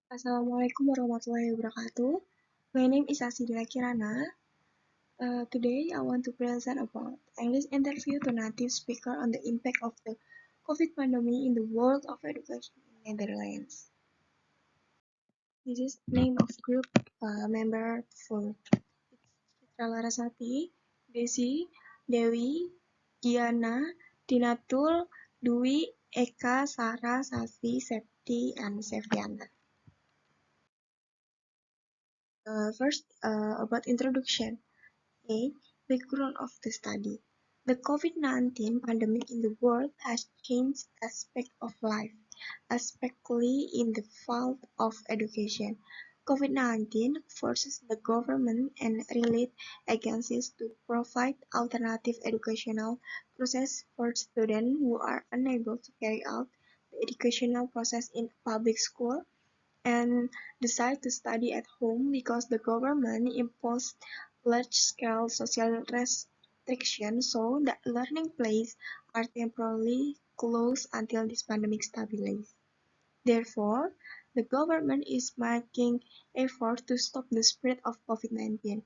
Assalamualaikum warahmatullahi wabarakatuh. My name is Asidila Kirana. Today I want to present about English interview to native speaker on the impact of the COVID pandemic in the world of education in Netherlands. This is name of group member for Citra Larasati, Desi, Dewi, Diana, Dinatul, Dwi, Eka, Sarah, Sasi, Septi, and Seviana. First, about introduction. A. Background of the study. The COVID-19 pandemic in the world has changed aspects of life, especially in the field of education. COVID-19 forces the government and related agencies to provide alternative educational process for students who are unable to carry out the educational process in public school and decide to study at home because the government imposed large-scale social restrictions so that learning places are temporarily closed until this pandemic stabilizes. Therefore, the government is making efforts to stop the spread of COVID-19,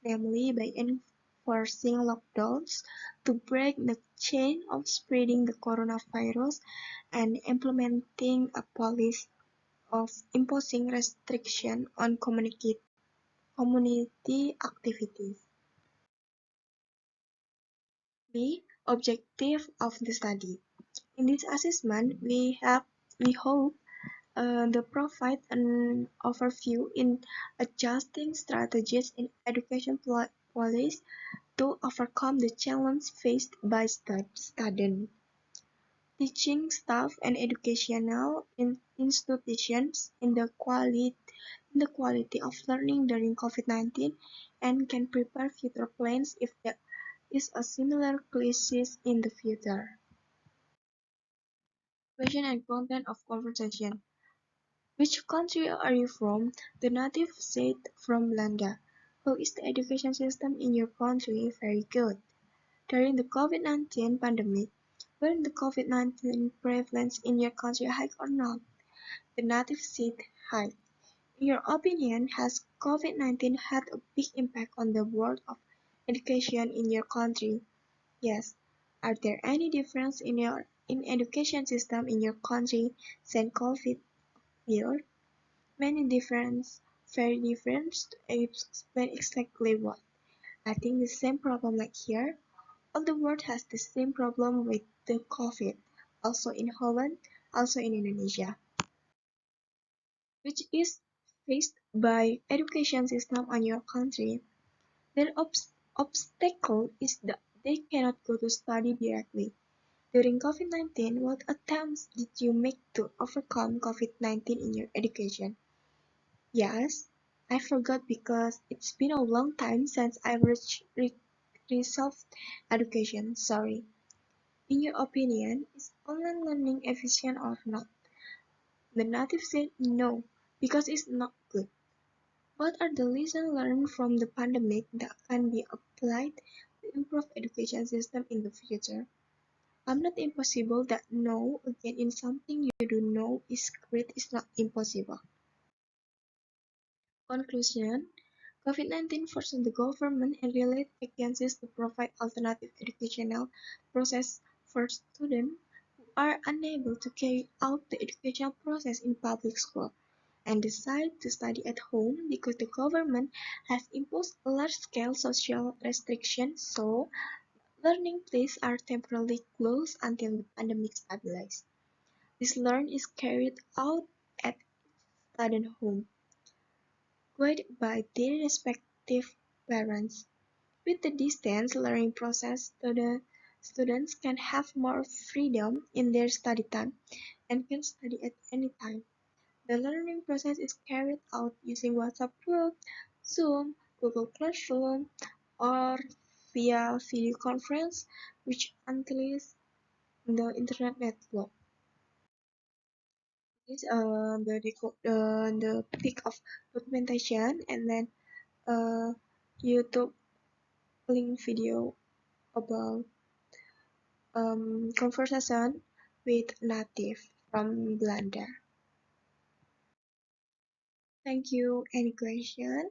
namely by enforcing lockdowns to break the chain of spreading the coronavirus and implementing a policy of imposing restrictions on community activities. B. Objective of the study. In this assessment, we hope to provide an overview in adjusting strategies in education policy to overcome the challenges faced by students, teaching staff, and educational institutions in the quality of learning during COVID-19 and can prepare future plans if there is a similar crisis in the future. Question and content of conversation. Which country are you from? The native said from Belanda. How is the education system in your country? Very good. During the COVID-19 pandemic, will the COVID-19 prevalence in your country high or not? The native said high. In your opinion, has COVID-19 had a big impact on the world of education in your country? Yes. Are there any difference in education system in your country since COVID appeared? Many difference, very different. To explain exactly what. I think the same problem like here. All the world has the same problem with the COVID. Also in Holland, also in Indonesia, which is faced by education system on your country. Their obstacle is that they cannot go to study directly. During COVID-19, what attempts did you make to overcome COVID-19 in your education? Yes, I forgot because it's been a long time since I've resolved education. Sorry. In your opinion, is online learning efficient or not? The native said no, because it's not good. What are the lessons learned from the pandemic that can be applied to improve education system in the future? I'm not impossible that no again in something you do know is great is not impossible. Conclusion. COVID-19 forced the government and related agencies to provide alternative educational process for students who are unable to carry out the educational process in public school and decide to study at home because the government has imposed a large-scale social restrictions so learning places are temporarily closed until the pandemic stabilizes. This learning is carried out at student home, guided by their respective parents. With the distance learning process, students can have more freedom in their study time and can study at any time. The learning process is carried out using WhatsApp group, Zoom, Google Classroom, or via video conference, which utilize the internet network. This the pic of documentation and then YouTube link video about conversation with native from Belanda. Thank you. Any question?